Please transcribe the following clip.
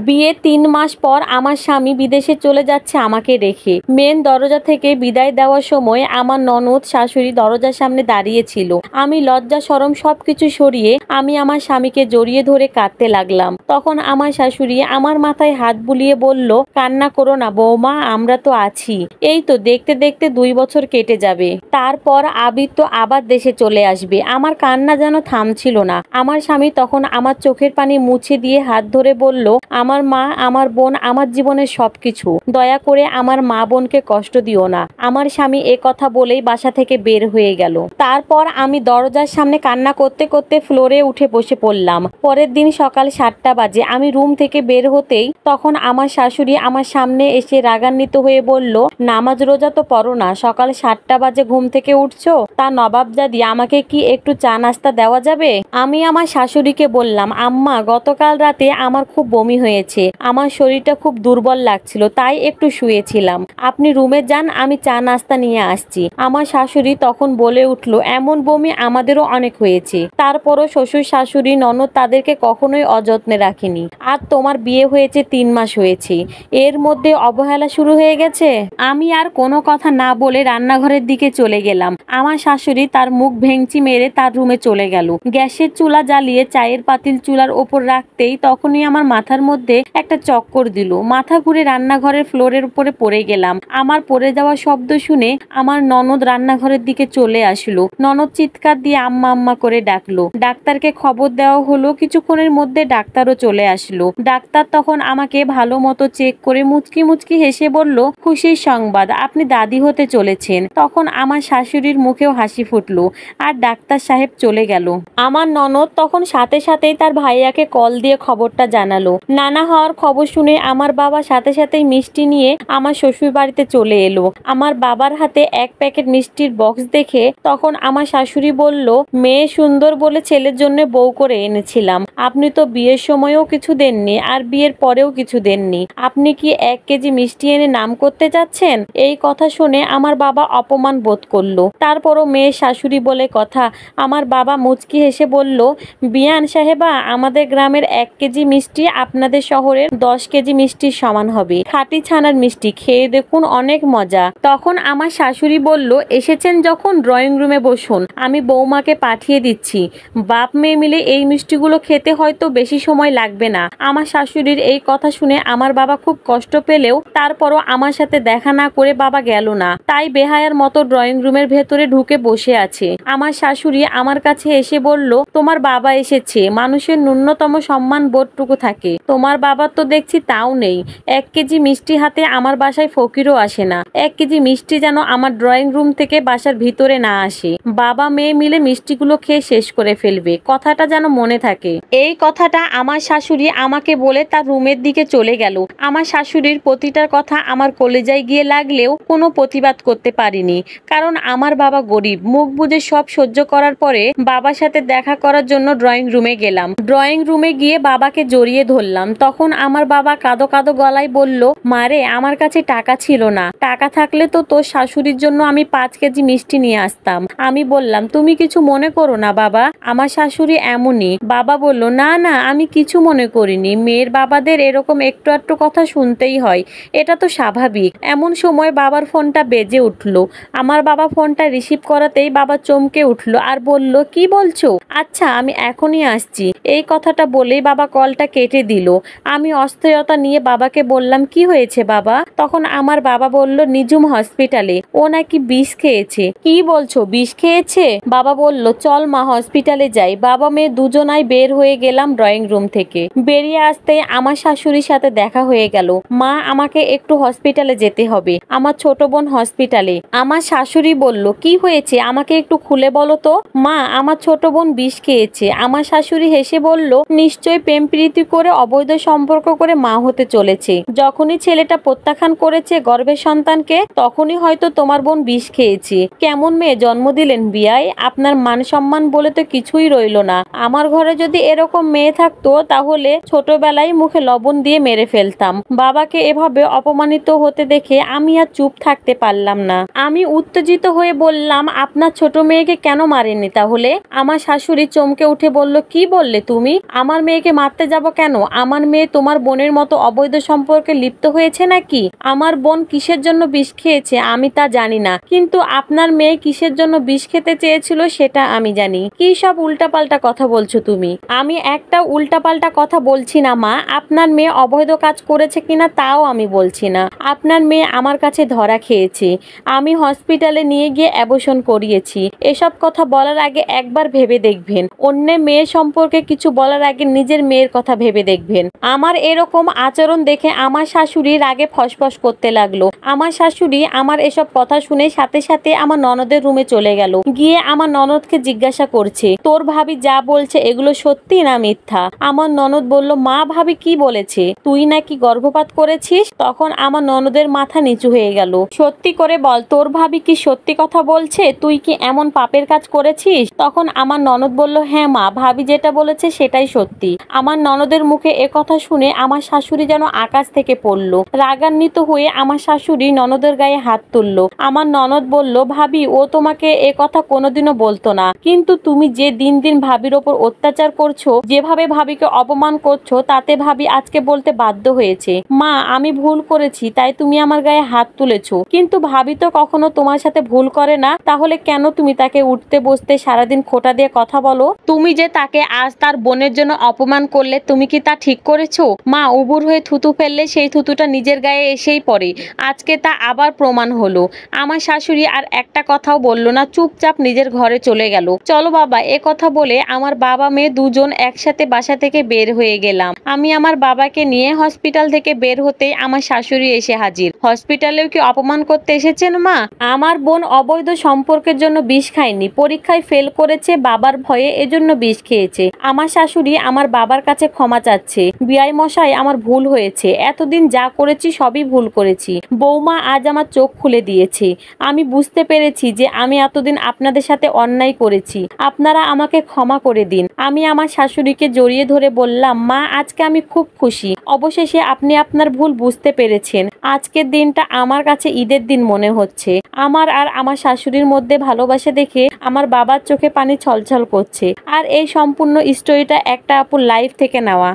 বিয়ের 3 মাস পর আমার স্বামী বিদেশে চলে যাচ্ছে আমাকে রেখে। মেন দরজা থেকে বিদায় দেওয়ার সময় আমার ননদ শাশুড়ি দরজার সামনে দাঁড়িয়ে ছিল। আমি লজ্জা শরম সবকিছু সরিয়ে আমি আমার স্বামীকে জড়িয়ে ধরে কাঁদতে লাগলাম। তখন আমার শাশুড়ি আমার মাথায় হাত বুলিয়ে বলল, কান্না করো না বৌমা, আমরা তো আছি। এই তো দেখতে দেখতে 2 বছর কেটে যাবে, তারপর আবির তো আবার দেশে চলে আসবে। আমার কান্না যেন থামছিল না। আমার স্বামী তখন আমার চোখের পানি মুছে দিয়ে হাত ধরে বলল, আমার মা, আমার বোন, আমার জীবনের সবকিছু, দয়া করে আমার মা বোনকে কষ্ট দিও না। আমার স্বামী এ কথা বলেই বাসা থেকে বের হয়ে গেল। তারপর আমি দরজার সামনে কান্না করতে করতে ফ্লোরে উঠে বসে পড়লাম। পরের দিন সকাল 7টা বাজে। আমি রুম থেকে বের হতেই তখন আমার শাশুড়ি আমার সামনে এসে রাগান্বিত হয়ে বলল, নামাজ রোজা তো পড়ো না, সকাল 7টা বাজে ঘুম থেকে উঠছো, তা নবাবজাদি আমাকে কি একটু চা নাস্তা দেওয়া যাবে? আমি আমার শাশুড়িকে বললাম, আম্মা গতকাল রাতে আমার খুব বমি হয়েছে, আমার শরীরটা খুব দুর্বল লাগছিল, তাই একটু শুয়েছিলাম। আপনি রুমে যান, আমি চা নাস্তা নিয়ে আসছি। আমার শাশুড়ি তখন বলে উঠল, এমন বমি আমাদেরও অনেক হয়েছে, তারপরও শ্বশুর শাশুড়ি ননদ তাদেরকে কখনোই অযত্নে রাখেনি। আর তোমার বিয়ে হয়েছে 3 মাস হয়েছে, এর মধ্যে অবহেলা শুরু হয়ে গেছে। আমি আর কোনো কথা না বলে রান্নাঘরের দিকে চলে গেলাম। আমার শাশুড়ি তার মুখ ভেঙচি মেরে তার রুমে চলে গেল। গ্যাসের চুলা জ্বালিয়ে চায়ের পাতিল চুলার ওপর রাখতেই তখনই আমার মাথার মধ্যে একটা চক্কর দিল। মাথা ঘুরে রান্নাঘরের ফ্লোরের উপরে পড়ে গেলাম। আমার পড়ে যাওয়া শব্দ শুনে আমার ননদ রান্নাঘরের দিকে চলে আসলো। ননদ চিৎকার দিয়ে আম্মা আম্মা করে ডাকলো। ডাক্তারকে খবর দেওয়া হলো। কিছুক্ষণের মধ্যে ডাক্তারও চলে আসলো। ডাক্তার তখন আমাকে ভালো মতো চেক করে মুচকি মুচকি হেসে বলল, খুশির সংবাদ, আপনি দাদি হতে চলেছেন। তখন আমার শাশুড়ির মুখেও হাসি ফুটলো আর ডাক্তার সাহেব চলে গেল। আমার ননদ তখন সাথে সাথেই তার ভাইয়াকে কল দিয়ে খবরটা জানালো। নানা হওয়ার খবর শুনে আমার বাবা সাথে সাথেই মিষ্টি নিয়ে আমার শ্বশুর বাড়িতে চলে এলো। আমার বাবার হাতে 1 প্যাকেট মিষ্টির বক্স দেখে তখন আমার শাশুড়ি বলল, মেয়ে সুন্দর বলে ছেলের জন্য বউ করে এনেছিলাম। আপনি তো বিয়ের সময়ও কিছু দেননি আর বিয়ের পরেও কিছু দেননি। আপনি কি 1 কেজি মিষ্টি এনে নাম করতে যাচ্ছেন? এই কথা শুনে আমার বাবা অপমান বোধ করলো। তারপরও মেয়ের শাশুড়ি বলে কথা। আমার বাবা মুচকি হেসে বলল, বিয়ান সাহেবা, আমাদের গ্রামের 1 কেজি মিষ্টি আপনাদের শহরের 10 কেজি মিষ্টির সমান হবে। খাঁটি ছানার মিষ্টি, খেয়ে দেখুন, অনেক মজা। তখন আমার শাশুড়ি বলল, এসেছেন যখন ড্রয়িং রুমে বসুন, আমি বৌমাকে পাঠিয়ে দিচ্ছি। বাপ মেয়ে মিলে এই মিষ্টিগুলো খেতে হয়তো বেশি সময় লাগবে না। আমার শাশুড়ির এই কথা শুনে আমার বাবা খুব কষ্ট পেলেও তারপরও আমার সাথে দেখা না করে বাবা গেল না। তাই বেহায়ার মতো ড্রয়িং রুমের ভেতরে ঢুকে বসে আছে। আমার শাশুড়ি আমার কাছে এসে বলল, তোমার বাবা এসেছে, মানুষের ন্যূনতম সম্মান বোধটুকু থাকে, তোমার বাবার তো দেখছি তাও নেই। 1 কেজি মিষ্টি হাতে আমার বাসায় ফকিরও আসে না। 1 কেজি মিষ্টি যেন আমার ড্রয়িং রুম থেকে বাসার ভিতরে না আসে। বাবা মেয়ে মিলে মিষ্টিগুলো খেয়ে শেষ করে ফেলবে, কথাটা যেন মনে থাকে। এই কথাটা আমার শাশুড়ি আমাকে বলে তার রুমের দিকে চলে গেল। আমার শাশুড়ির প্রতিটার কথা আমার কলেজায় গিয়ে লাগলেও কোনো প্রতিবাদ করতে পারিনি, কারণ আমার বাবা গরিব। মুখ বুজে সব সহ্য করার পরে বাবার সাথে দেখা করার জন্য ড্রয়িং রুমে গেলাম। ড্রয়িং রুমে গিয়ে বাবাকে জড়িয়ে ধরলাম। তখন আমার বাবা কাঁদো কাঁদো গলায় বলল, মারে, আমার কাছে টাকা ছিল না, টাকা থাকলে তো তোর শাশুড়ির জন্য আমি 5 কেজি মিষ্টি নিয়ে আসতাম। আমি বললাম, তুমি কিছু মনে করো না বাবা, আমার শাশুড়ি এমনই। বাবা বলল, না না, আমি কিছু মনে করিনি, মেয়ের বাবাদের এরকম একটু একটু কথা শুনতেই হয়, এটা তো স্বাভাবিক। এমন সময় বাবার ফোনটা বেজে উঠলো। আমার বাবা ফোনটা রিসিভ করাতেই বাবা চমকে উঠলো আর বলল, কি বলছো? আচ্ছা, আমি এখনই আসছি। এই কথাটা বলেই বাবা কলটা কেটে দিল। আমি অস্থিরতা নিয়ে বাবাকে বললাম, কি হয়েছে বাবা? তখন আমার বাবা বলল, নিজুম হসপিটালে, ও নাকি বিষ খেয়েছে। কি বলছো, বিষ খেয়েছে? বাবা বলল, চল মা হসপিটালে যাই। বাবা মেয়ে দুজনাই বের হয়ে গেলাম ড্রয়িং রুম থেকে। বেরিয়ে আসতে আমার শাশুড়ির সাথে দেখা হয়ে গেল। মা, আমাকে একটু হসপিটালে যেতে হবে, আমার ছোট বোন হসপিটালে। আমার শাশুড়ি বলল, কি হয়েছে আমাকে একটু খুলে বলো তো। মা, আমার ছোট বোন বিষ খেয়েছে। আমার শাশুড়ি হেসে বলল, নিশ্চয়ই প্রেম প্রীতি করে অবৈধ সম্পর্ক করে মা হতে চলেছে। যখনই ছেলেটা প্রত্যাখ্যান করেছে গর্ভের সন্তানকে, তখনই হয়তো তোমার বোন বিষ খেয়েছে। কেমন মেয়ে জন্ম দিলেন বিয়াই, আপনার মান সম্মান বলে তো কিছুই রইল না। আমার ঘরে যদি এরকম মেয়ে থাকতো তাহলে ছোটবেলায় মুখে লবণ দিয়ে মেরে ফেলতাম। বাবাকে এভাবে অপমানিত হতে দেখে আমি আর চুপ থাকতে পারলাম না। আমি উত্তেজিত হয়ে বললাম, আপনার ছোট মেয়েকে কেন মারেননি তাহলে? আমার শাশুড়ি চমকে উঠে বলল, কি বললে তুমি? আমার মেয়েকে মারতে যাব কেন? আমার মেয়ে তোমার বোনের মতো অবৈধ সম্পর্কে লিপ্ত হয়েছে নাকি? আমার বোন কিসের জন্য বিষ খেয়েছে আমি তা জানি না, কিন্তু আপনার মেয়ে কিসের জন্য বিষ খেতে চেয়েছিল সেটা আমি জানি। কি সব উল্টাপাল্টা কথা বলছো তুমি? আমি একটা উল্টাপাল্টা কথা বলছি না মা। আপনার মেয়ে অবৈধ কাজ করেছে কিনা তাও আমি বলছি না। আপনার মেয়ে আমার কাছে ধরা খেয়েছে, আমি হসপিটালে নিয়ে গিয়ে অ্যাবর্শন করিয়েছি। এসব কথা বলার আগে একবার ভেবে দেখবেন। অন্য মেয়ে সম্পর্কে কিছু বলার আগে নিজের মেয়ের কথা ভেবে দেখবেন। আমার এরকম আচরণ দেখে আমার শাশুড়ি রাগে ফসফস করতে লাগলো। আমার শাশুড়ি আমার এসব কথা শুনে সাথে সাথে আমার ননদের রুমে চলে গেল। গিয়ে আমার ননদকে জিজ্ঞাসা করছে, তোর ভাবি যা বলছে এগুলো সত্যি না মিথ্যা? আমার ননদ বলল, মা ভাবি কি বলেছে? তুই নাকি গর্ভপাত করেছিস? তখন আমার ননদের মাথা নিচু হয়ে গেল। সত্যি করে বল, তোর ভাবি কি সত্যি কথা বলছে? তুই কি এমন পাপের কাজ করেছিস? তখন আমার ননদ বলল, হ্যাঁ মা, ভাবি যেটা বলেছে সেটাই সত্যি। আমার ননদের মুখে এ কথা শুনে আমার শাশুড়ি যেন আকাশ থেকে পড়লো। রাগান্বিত হয়ে আমার শাশুড়ি ননদের গায়ে হাত তুললো। আমার ননদ বলল, ভাবি ও তোমাকে এ কথা কোনোদিনও বলতো না, কিন্তু তুমি যে দিন দিন ভাবির ওপর অত্যাচার করছো, যেভাবে ভাবিকে অপমান করছো, তাতে ভাবি আজকে বলতে বাধ্য হয়েছে। মা আমি ভুল করেছি তাই তুমি আমার গায়ে হাত তুলেছো, কিন্তু ভাবি তো কখনো তোমার সাথে ভুল করে না। তাহলে কেন তুমি তাকে উঠতে বসতে সারাদিন খোঁটা দিয়ে কথা বলো? তুমি যে তাকে আজ তার বোনের জন্য অপমান করলে, তুমি কি তা ঠিক করেছো? মা উবুর হয়ে থুতু ফেললে সেই থুতুটা নিজের গায়ে এসেই পড়ে। আজকে তা আবার প্রমাণ হলো। আমার শাশুড়ি আর একটা কথাও বলল না, চুপচাপ নিজের ঘরে চলে গেল। চলো বাবা, এ কথা বলে আমার বাবা মেয়ে দুজন একসাথে বাসা থেকে বের হয়ে গেলাম। আমি আমার বাবাকে নিয়ে হসপিটাল থেকে বের হতেই আমার শাশুড়ি এসে হাজির। হসপিটালেও কি অপমান করতে এসেছেন মা? আমার বোন অবৈধ সম্পর্কের জন্য বিষ খায়নি, পরীক্ষায় ফেল করেছে, বাবার ভয়ে এজন্য বিষ খেয়েছে। আমার শাশুড়ি আমার বাবার কাছে ক্ষমা চাচ্ছে। বিআই মশাই, আমার ভুল হয়েছে, এতদিন যা করেছি সবই ভুল করেছি। বৌমা আজ আমার চোখ খুলে দিয়েছে। আমি বুঝতে পেরেছি যে আমি এতদিন আপনাদের সাথে অন্যায় করেছি। আপনারা আমাকে ক্ষমা করে দিন। আমি আমার শাশুড়িকে জড়িয়ে ধরে বললাম, মা আজকে আমি খুব খুশি, অবশেষে আপনি আপনার ভুল বুঝতে পেরেছেন। আজকের দিনটা আমার কাছে ঈদের দিন মনে হচ্ছে। আমার আর আমার শাশুড়ির মধ্যে ভালোবাসা দেখে আমার বাবার চোখে পানি ছলছল করছে। আর এই সম্পূর্ণ স্টোরিটা একটা আপুর লাইফ থেকে নেওয়া।